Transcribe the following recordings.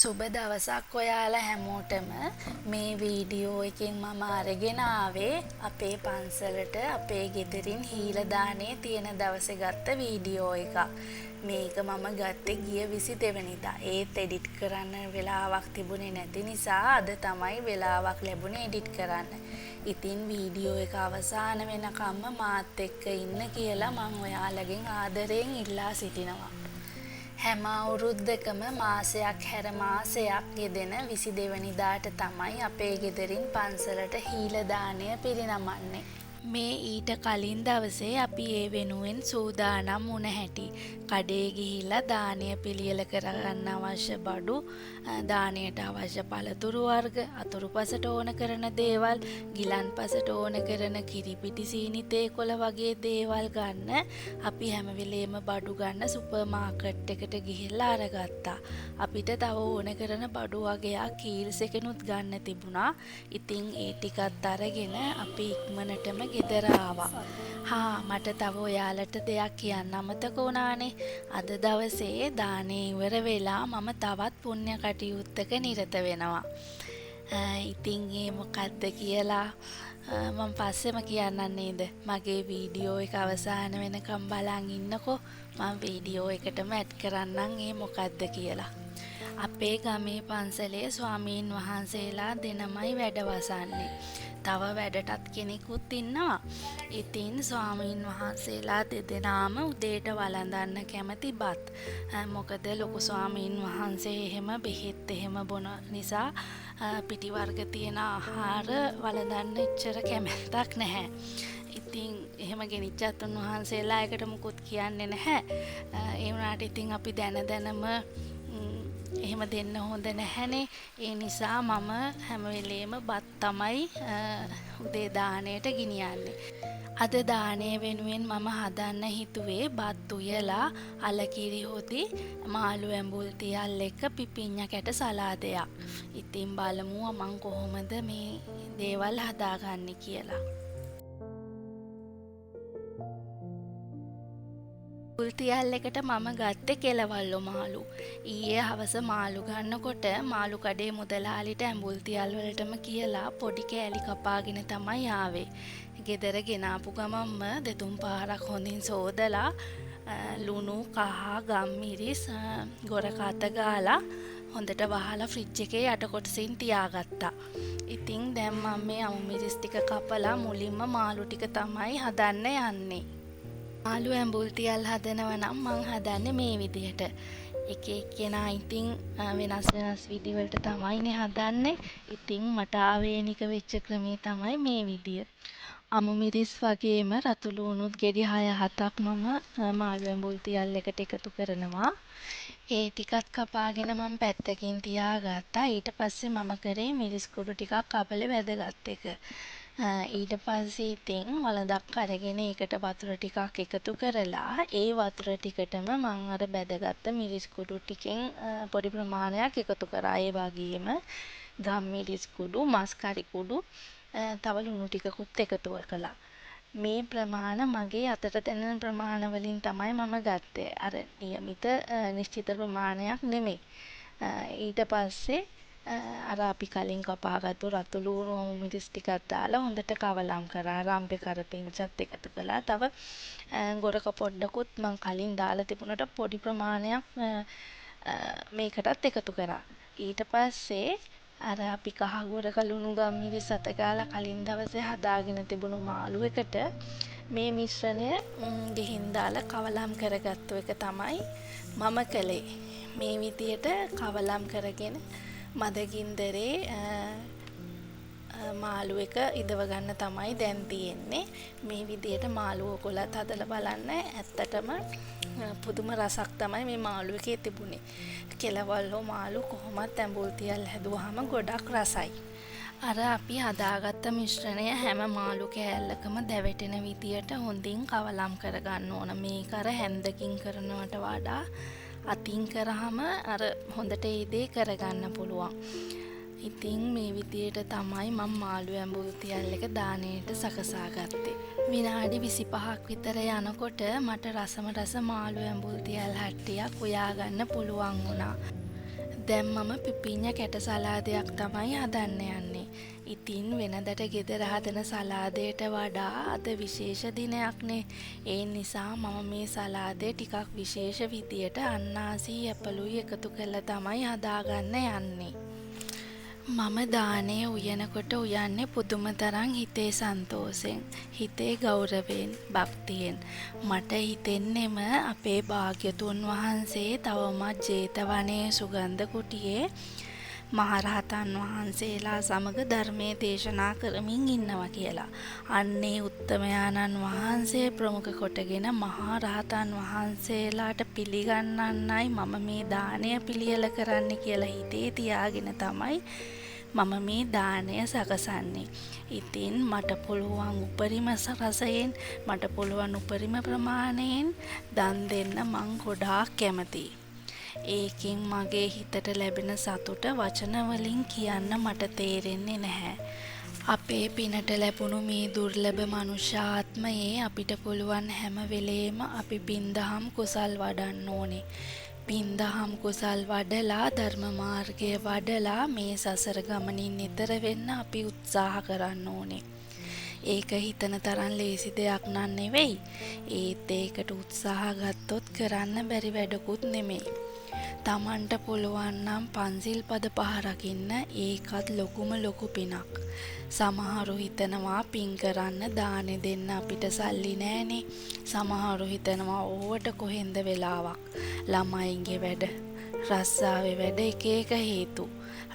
සුබ දවසක් ඔයාලා හැමෝටම. මේ වීඩියෝ එකෙන් මම අරගෙන ආවේ අපේ පන්සලට අපේ ගෙදරින් හීලදානේ තියෙන දවසේ ගත්ත වීඩියෝ එකක්. මේක මම ගත්තේ ගිය 22 වෙනිදා. ඒත් එඩිට් කරන්න වෙලාවක් තිබුණේ නැති නිසා අද තමයි වෙලාවක් ලැබුණේ එඩිට් කරන්න. ඉතින් වීඩියෝ එක අවසාන වෙනකම්ම මාත් එක්ක ඉන්න කියලා මම ඔයාලගෙන් ආදරයෙන් ඉල්ලා සිටිනවා. හැම අවුරුද්දකම මාසයක් හැර මාසයක් යෙදෙන 22 වෙනිදාට තමයි අපේ ගෙදරින් පන්සලට හීලදානය පිරිනමන්නේ. මේ ඊට කලින් දවසේ අපි ඒ වෙනුවෙන් සූදානම් වුණ හැටි. කඩේ ගිහිල්ලා දානය පිළියෙල කරගන්න අවශ්‍ය බඩු, දානයට අවශ්‍ය පළතුරු වර්ග, අතුරුපසට ඕන කරන දේවල්, ගිලන්පසට ඕන කරන කිරිපිටි සීනි තේකොළ වගේ දේවල් ගන්න අපි හැම වෙලේම බඩු ගන්න සුපර් මාකට් එකට ගිහිල්ලා අරගත්තා. අපිට තව ඕන කරන බඩු වගේක් කීල්ස් එකනුත් ගන්න තිබුණා. ඉතින් ඒ ටිකත් අරගෙන අපි ඉක්මනටම ගෙදර ආවා. මට තව ඔයාලට දෙයක් කියන්න අමතක වුණානේ. අද දවසේ දානේ ඉවර වෙලා මම තවත් පුණ්‍ය කටයුත්තක නිරත වෙනවා. ඉතින් ඒ මොකද්ද කියලා මම පස්සෙම කියන්නම් නේද? මගේ වීඩියෝ එක අවසාන වෙනකම් බලන් ඉන්නකෝ. මම වීඩියෝ එකටම ඇඩ් කරන්නම් ඒ මොකද්ද කියලා. අපේ ගමේ පන්සලේ ස්වාමීන් වහන්සේලා දෙනමයි වැඩ වසන්නේ. තව වැඩටත් කෙනෙකුත් ඉන්නවා. ඉතින් ස්වාමීන් වහන්සේලා දෙදෙනාම උදේට වළඳන්න කැමති බත්. මොකද ලොකු ස්වාමීන් වහන්සේ එහෙම බෙහෙත් එහෙම බොන නිසා පිටි වර්ග තියෙන ආහාර වළඳන්න එච්චර කැමැත්තක් නැහැ. ඉතින් එහෙම ගෙනිච්චත් උන්වහන්සේලා එකට මුකුත් කියන්නේ නැහැ. ඒ වුණාට ඉතින් අපි දැනම එහෙම දෙන්න හොඳ නැහැනේ. ඒ නිසා මම හැම වෙලේම බත් තමයි උදේ දාණයට ගෙනියන්නේ. අද දාණය වෙනුවෙන් මම හදන්න හිතුවේ බත් උයලා අලකිරි හොදි මාළු ඇඹුල් තියල් එක්ක පිපිඤ්ඤා කැට සලාදයක්. ඉතින් බලමු මම කොහොමද මේ දේවල් හදාගන්නේ කියලා. තියල් එකට මම ගත්තේ කෙලවල්ලෝ මාළු. ඊයේ හවස මාළු ගන්නකොට මාළු කඩේ මුදලාලිට ඇඹුල් තියල් වලටම කියලා පොඩි කෑලි කපාගෙන තමයි ආවේ. ගෙදර ගෙනාපු ගමම්ම දෙතුන් පාරක් හොඳින් සෝදලා ලුණු, කහ, ගම්මිරිස්, ගොරකත ගාලා හොඳට වහලා ෆ්‍රිජ් එකේ යට කොටසින් තියාගත්තා. ඉතින් දැන් මම මේ අමු මිරිස් ටික කපලා මුලින්ම මාළු ටික තමයි හදන්න යන්නේ. ආලු ඇඹුල් තියල් හදනවා නම් මං හදන්නේ මේ විදිහට. එක එක්කෙනා ඉතින් වෙනස් විදිවලට තමයිනේ හදන්නේ. ඉතින් මට ආවේනික වෙච්ච ක්‍රමේ තමයි මේ විදිය. අමු මිරිස් වගේම රතු ලුණුත් ගෙඩි 6-7ක් මම මාළු ඇඹුල් තියල් එකට එකතු කරනවා. ඒ ටිකත් කපාගෙන මම පැත්තකින් තියාගත්තා. ඊට පස්සේ මම කරේ මිරිස් කුඩු ටිකක් කපලේ වැදගත් එක. ඊට පස්සේ ඉතින් වලදක් අරගෙන ඒකට වතුර ටිකක් එකතු කරලා ඒ වතුර ටිකටම මම අර බැදගත්ත මිරිස් කුඩු ටිකෙන් පොඩි ප්‍රමාණයක් එකතු කරා. ඒ වගේම ගම් මිරිස් කුඩු, මස් කරි කුඩු, තව ලුණු ටිකකුත් එකතු කළා. මේ ප්‍රමාණ මගේ අතට දැනෙන ප්‍රමාණ වලින් තමයි මම ගත්තේ. අර નિયમિત නිශ්චිත ප්‍රමාණයක් නෙමෙයි. ඊට පස්සේ අර අපි කලින් කපාගත්තු රතු ලුණු මිරිස් ටිකක් දාලා හොඳට කවලම් කරා. රම්පේ කරපිංචත් එකතු කළා. තව ගොරක පොඩ්ඩකුත් මං කලින් දාලා තිබුණට පොඩි ප්‍රමාණයක් මේකටත් එකතු කරා. ඊට පස්සේ අර අපි කහ ගොරක ලුණු ගම් මිරිස් අත ගාලා කලින් දවසේ හදාගෙන තිබුණු මාළු එකට මේ මිශ්‍රණය ගිහින් දාලා කවලම් කරගත්තු එක තමයි මම කළේ. මේ විදියට කවලම් කරගෙන මදගින්දරේ මාළු එක ඉදව ගන්න තමයි දැන් තියෙන්නේ. මේ විදියට මාළුව කොලත් හදලා බලන්න. ඇත්තටම පුදුම රසක් තමයි මේ මාළු එකේ තිබුණේ. කෙලවල්ලෝ මාළු කොහොමත් ඇඹුල් තියල් හැදුවාම ගොඩක් රසයි. අර අපි හදාගත්ත මිශ්‍රණය හැම මාළු කෑල්ලකම දැවෙටෙන විදියට හොඳින් කවලම් කරගන්න ඕන. මේක අර හැන්දකින් කරනවට වඩා අතින් කරාම අර හොඳට ඒ දේ කරගන්න පුළුවන්. ඉතින් මේ විදියට තමයි මම මාළු ඇඹුල් තියල් එක දාණයට සකසා ගත්තේ. විනාඩි 25ක් විතර යනකොට මට රස මාළු ඇඹුල් තියල් හට්ටියක් උයා ගන්න පුළුවන් වුණා. දැන් මම පිපිඤ්ඤා කැට සලාදයක් තමයි හදන්න යන්නේ. ඉතින් වෙනදට ගෙදර හදන සලාදයට වඩා අද විශේෂ දිනයක්නේ. ඒ නිසා මම මේ සලාදය ටිකක් විශේෂ විදියට අන්නාසි ඇපලුයි එකතු කරලා තමයි හදාගන්න යන්නේ. මම දානය උයනකොට උයන්නේ පුදුම තරම් හිතේ සන්තෝෂෙන්, හිතේ ගෞරවයෙන්, භක්තියෙන්. මට හිතෙන්නෙම අපේ භාග්‍යතුන් වහන්සේ තවමත් ජේතවනයේ සුගන්ධ කුටියේ මහරහතන් වහන්සේලා සමග ධර්මයේ දේශනා කරමින් ඉන්නවා කියලා. අන්නේ උත්තමයාණන් වහන්සේ ප්‍රමුඛ කොටගෙන මහරහතන් වහන්සේලාට පිළිගන්නන්නයි මම මේ දානය පිළියෙල කරන්න කියලා හිතේ තියාගෙන තමයි මම මේ දානය සකසන්නේ. ඉතින් මට පුළුවන් උපරිම රසයෙන්, මට පුළුවන් උපරිම ප්‍රමාණයෙන් දන් දෙන්න මං ගොඩාක් කැමතියි. ඒකින් මගේ හිතට ලැබෙන සතුට වචන වලින් කියන්න මට තේරෙන්නේ නැහැ. අපේ පිනට ලැබුණු මේ දුර්ලභ මනුෂ්‍යාත්මයේ අපිට පුළුවන් හැම වෙලේම අපි පින්දහම් කුසල් වඩන්න ඕනේ. පින්දහම් කුසල් වඩලා ධර්ම මාර්ගයේ වඩලා මේ සසර ගමනින් ඈතර වෙන්න අපි උත්සාහ කරන්න ඕනේ. ඒක හිතන තරම් ලේසි දෙයක් නන් නෙවෙයි. ඒත් ඒකට උත්සාහ ගත්තොත් කරන්න බැරි වැඩකුත් නෙමෙයි. තමන්ට පුළුවන් නම් පන්සිල් පද 5 රකින්න ඒකත් ලොකුම ලොකු පිනක්. සමහරු හිතනවා පින් කරන්න දානෙ දෙන්න අපිට සල්ලි නෑනේ. සමහරු හිතනවා ඕවට කොහෙන්ද වෙලාවක්. ළමයින්ගේ වැඩ, රස්සාවේ වැඩ එක එක හේතු.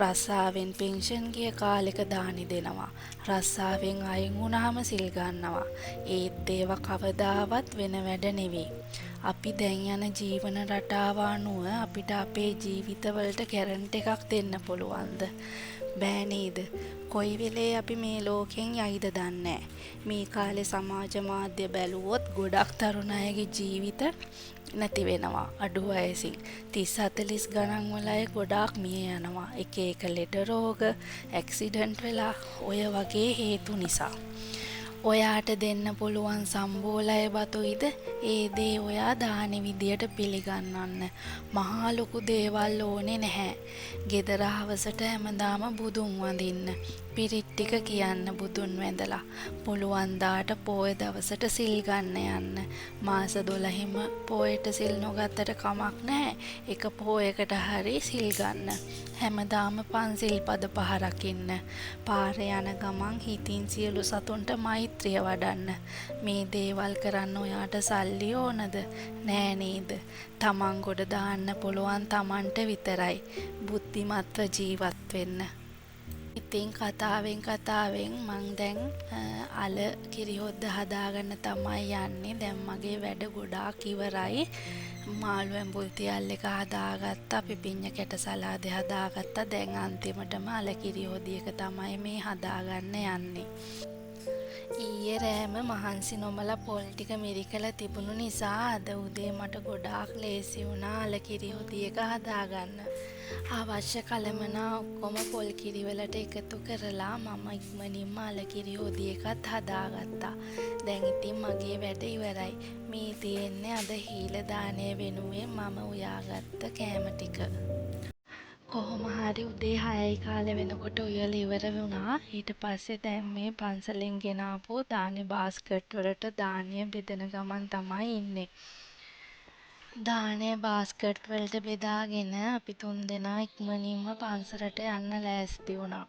රස්සාවෙන් පෙන්ෂන් ගිය කාලෙක දානි දෙනවා. රස්සාවෙන් අයින් වුණාම සිල් ගන්නවා. ඒත් ඒවා කවදාවත් වෙන වැඩ නෙවෙයි. අපි දැන් යන ජීවන රටාව අනුව අපිට අපේ ජීවිතවලට කැරන්ට් එකක් දෙන්න පුළුවන්ද? බෑ නේද? කොයි වෙලේ අපි මේ ලෝකෙන් යයිද දන්නේ නැහැ. මේ කාලේ සමාජ මාධ්‍ය බැලුවොත් ගොඩක් තරුණ අයගේ ජීවිත නැති වෙනවා අඩු වයසින්. 30 40 ගණන් වල අය ගොඩාක් මිය යනවා. එක එක ලෙඩ රෝග, ඇක්සිඩන්ට් වෙලා ඔය වගේ හේතු නිසා. ඔයාට දෙන්න පුළුවන් සම්බෝලය බතුයිද? ඒ දේ ඔයා දානි විදියට පිළිගන්නන්න. මහා ලොකු දේවල් ඕනේ නැහැ. ගෙදර හවසට හැමදාම බුදුන් වඳින්න. පිරිත් ටික කියන්න බුදුන් වැඳලා. පුළුවන් දාට පොය දවසට සිල් ගන්න යන්න. මාස 12ම පොයට සිල් නොගත්තට කමක් නැහැ. එක පොයකට හරි සිල් ගන්න. හැමදාම පන්සිල් පද 5 රකින්න. පාරේ යන ගමන් හිතින් සියලු සතුන්ට මෛත්‍රිය වඩන්න. මේ දේවල් කරන්න ඔයාට සල්ලි ඕනද? නෑ නේද? තමන් ගොඩ දාන්න පුළුවන් තමන්ට විතරයි. බුද්ධිමත්ව ජීවත් වෙන්න. ඉතින් කතාවෙන් මං දැන් අල කිරි හොද්ද හදාගන්න තමයි යන්නේ. දැන් මගේ වැඩ ගොඩාක් ඉවරයි. මාළු ඇඹුල් තියල් එක හදාගත්තා, පිපිඤ්ඤා කැට සලාදේ හදාගත්තා. දැන් අන්තිමටම අල කිරි හොදි එක තමයි මේ හදාගන්න යන්නේ. ඊයේ රෑම මහන්සි නොමලා පොල් ටික මිරිකලා තිබුණු නිසා අද උදේ මට ගොඩාක් ලේසි වුණා අල කිරි හොදි එක හදාගන්න. අවශ්‍ය කලමනා ඔක්කොම පොල් කිරි වලට එකතු කරලා මම ඉක්මනින්ම අල කිරි හොදි එකත් හදාගත්තා. දැන් ඉතින් මගේ වැඩ ඉවරයි. මේ තියෙන්නේ අද හීල දාණය වෙනුවෙන් මම උයාගත්ත කෑම ටික. කොහොම හරි උදේ 6යි කාලේ වෙනකොට උයලා ඉවර වුණා. ඊට පස්සේ දැන් මේ පන්සලෙන් ගෙනාපු දානේ බාස්කට් වලට දානිය බෙදෙන ගමන් තමයි ඉන්නේ. දානේ බාස්කට් වලට බෙදාගෙන අපි 3 දෙනා ඉක්මනින්ම පන්සලට යන්න ලෑස්ති වුණා.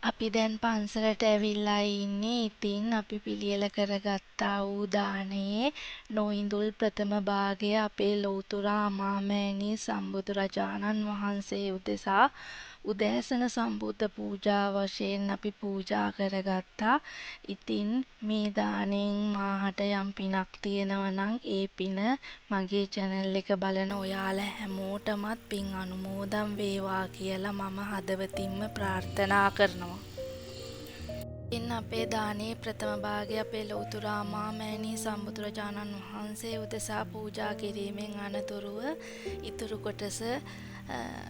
අපි දැන් පන්සලට ඇවිල්ලා ඉන්නේ. ඉතින් අපි පිළියෙල කරගත්තා වූ දානයේ නොඉඳුල් ප්‍රථම භාගය අපේ ලෞතුරා අමාමෑණී සම්බුදුරජාණන් වහන්සේ උදෙසා උදෑසන සම්බුද්ධ පූජා වශයෙන් අපි පූජා කරගත්තා. ඉතින් මේ දාණයෙන් මාහට යම් පිනක් තියෙනවා නම් ඒ පින මගේ channel එක බලන ඔයාලා හැමෝටමත් පින් අනුමෝදන් වේවා කියලා මම හදවතින්ම ප්‍රාර්ථනා කරනවා. ඉතින් අපේ දානයේ ප්‍රථම භාගය අපේ ලෞතුරා අමාමෑණී සම්බුදුරජාණන් වහන්සේ උදෙසා පූජා කිරීමෙන් අනතුරුව ඉතුරු කොටස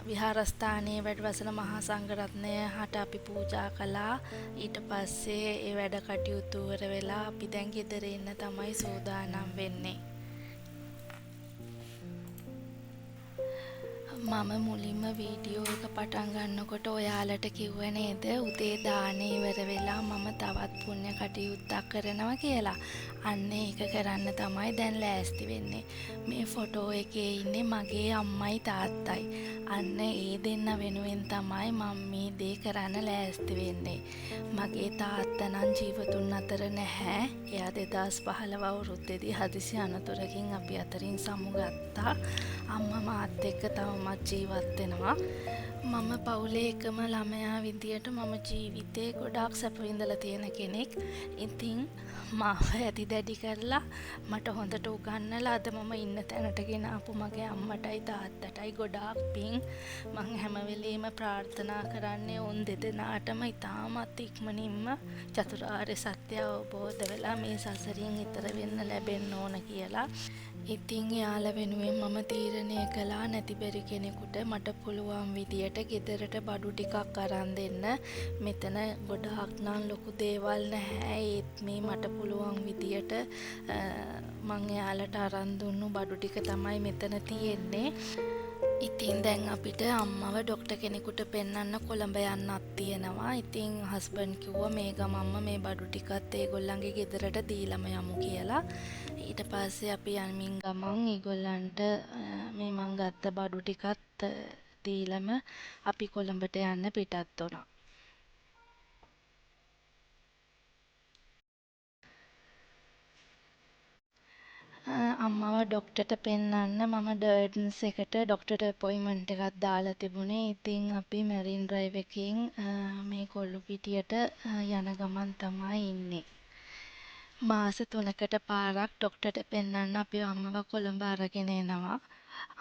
විහාරස්ථානයේ වැඩවසන මහා සංඝරත්නය හට අපි පූජා කළා. ඊට පස්සේ ඒ වැඩ කටයුතු ඉවර වෙලා අපි දැන් ගෙදර එන්න තමයි සූදානම් වෙන්නේ. මම මුලින්ම වීඩියෝ එක පටන් ගන්නකොට ඔයාලට කිව්ව නේද උදේ දානේ ඉවර වෙලා මම තවත් පුණ්‍ය කටයුත්තක් කරනවා කියලා. අන්න ඒක කරන්න තමයි දැන් ලෑස්ති වෙන්නේ. මේ ෆොටෝ එකේ ඉන්නේ මගේ අම්මයි තාත්තයි. අන්න ඒ දෙන්න වෙනුවෙන් තමයි මම මේ දේ කරන්න ලෑස්ති වෙන්නේ. මගේ තාත්තා නම් ජීවතුන් අතර නැහැ. එයා 2015 අවුරුද්දේදී හදිසි අනතුරකින් අපි අතරින් සමුගත්තා. අම්මා මාත් එක්ක තවමත් ජීවත් වෙනවා. මම පවුලේ එකම ළමයා විදියට මම ජීවිතේ ගොඩාක් සැප විඳලා තියෙන කෙනෙක්. ඉතින් මාව ඇති දැඩි කරලා මට හොඳට උගන්වලා අද මම ඉන්න තැනට ගෙන ආපු මගේ අම්මටයි තාත්තටයි ගොඩාක් පිං. මං හැම වෙලේම ප්‍රාර්ථනා කරන්නේ උන් දෙදෙනාටම ඉතාමත් ඉක්මනින්ම චතුරාර්ය සත්‍ය අවබෝධ වෙලා මේ සසරින් ඈතර වෙන්න ලැබෙන්න ඕන කියලා. ඉතින් යාළ වෙනුවෙන් මම තීරණය කළා නැති බැරි කෙනෙකුට මට පුළුවන් විදියට ගෙදරට බඩු ටිකක් අරන් දෙන්න. මෙතන ගොඩාක් නම් ලොකු දේවල් නැහැ. ඒත් මේ මට පුළුවන් විදියට මං එයාලට අරන් දුන්නු බඩු ටික තමයි මෙතන තියෙන්නේ. ඉතින් දැන් අපිට අම්මව ඩොක්ටර් කෙනෙකුට පෙන්වන්න කොළඹ යන්නත් තියෙනවා. ඉතින් හස්බන්ඩ් කිව්වා මේ ගමම්ම මේ බඩු ටිකත් ඒගොල්ලන්ගේ ගෙදරට දීලම යමු කියලා. ඊට පස්සේ අපි යමින් ගමන් ඒගොල්ලන්ට මේ මං ගත්ත බඩු ටිකත් දීලම අපි කොළඹට යන්න පිටත් වුණා. අම්මව ඩොක්ටර්ට පෙන්වන්න මම ඩර්ඩන්ස් එකට ඩොක්ටර්ට අපොයින්ට්මන්ට් එකක් දාලා තිබුණේ. ඉතින් අපි මැරින් ඩ්‍රයිව් එකෙන් මේ කොල්ලුපිටියට යන ගමන් තමයි ඉන්නේ. මාස 3කට පාරක් ඩොක්ටර්ට පෙන්වන්න අපි අම්මව කොළඹ අරගෙන එනවා.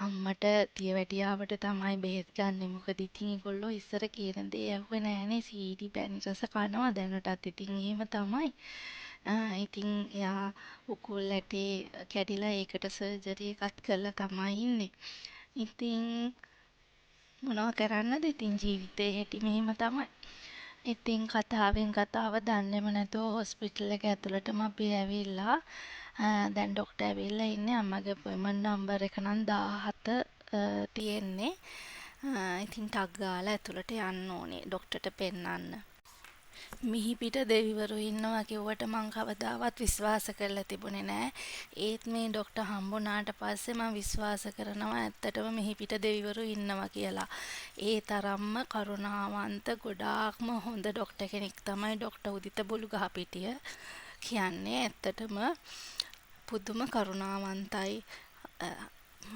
අම්මට දියවැඩියාවට තමයි බෙහෙත් ගන්නෙ. මොකද ඉතින් ඒගොල්ලෝ ඉස්සර කියන දේ ඇහුවේ නෑනේ. සීඩි පැණි රස කනවා දැනටත්. ඉතින් එහෙම තමයි. ඉතින් එයා උකුල් ඇටේ කැඩිලා ඒකට සර්ජරි එකක් කරලා තමයි ඉන්නේ. ඉතින් මොනවා කරන්නද? ඉතින් ජීවිතේ හැටි මෙහෙම තමයි. ඉතින් කතාවෙන් කතාව දන්නේම නැතුව හොස්පිටල් එක ඇතුළටම අපි ඇවිල්ලා දැන් ඩොක්ටර් ඇවිල්ලා ඉන්නේ. අම්මගේ අපොයින්ට්මන්ට් නම්බර් එක නම් 17 තියෙන්නේ. ඉතින් ටක් ගාලා ඇතුළට යන්න ඕනේ ඩොක්ටර්ට පෙන්නන්න. මිහිපිට දෙවිවරු ඉන්නවා කිව්වට මං කවදාවත් විශ්වාස කරලා තිබුණේ නෑ. ඒත් මේ ඩොක්ටර් හම්බුණාට පස්සේ මං විශ්වාස කරනවා ඇත්තටම මිහිපිට දෙවිවරු ඉන්නවා කියලා. ඒ තරම්ම කරුණාවන්ත ගොඩාක්ම හොඳ ඩොක්ටර් කෙනෙක් තමයි ඩොක්ටර් උදිත බුලුගහපිටිය කියන්නේ. ඇත්තටම පුදුම කරුණාවන්තයි.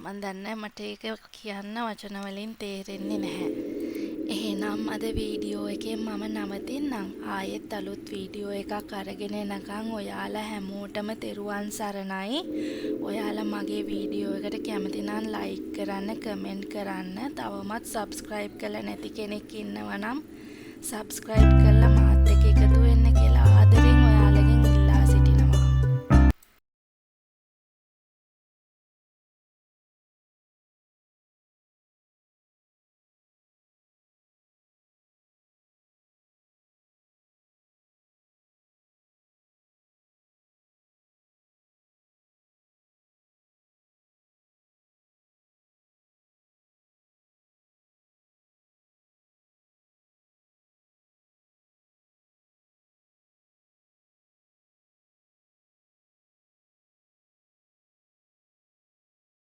මන් දන්නේ මට ඒක කියන්න වචන වලින් තේරෙන්නේ නැහැ. එහෙනම් අද වීඩියෝ එකෙන් මම නවතින්නම්. ආයෙත් අලුත් වීඩියෝ එකක් අරගෙන එනකන් ඔයාලා හැමෝටම තෙරුවන් සරණයි. ඔයාලා මගේ වීඩියෝ එකට කැමති නම් ලයික් කරන්න, කමෙන්ට් කරන්න. තවමත් සබ්ස්ක්‍රයිබ් කරලා නැති කෙනෙක් ඉන්නවා නම් සබ්ස්ක්‍රයිබ් කරලා මාත් එක්ක එකතු වෙන්න කියලා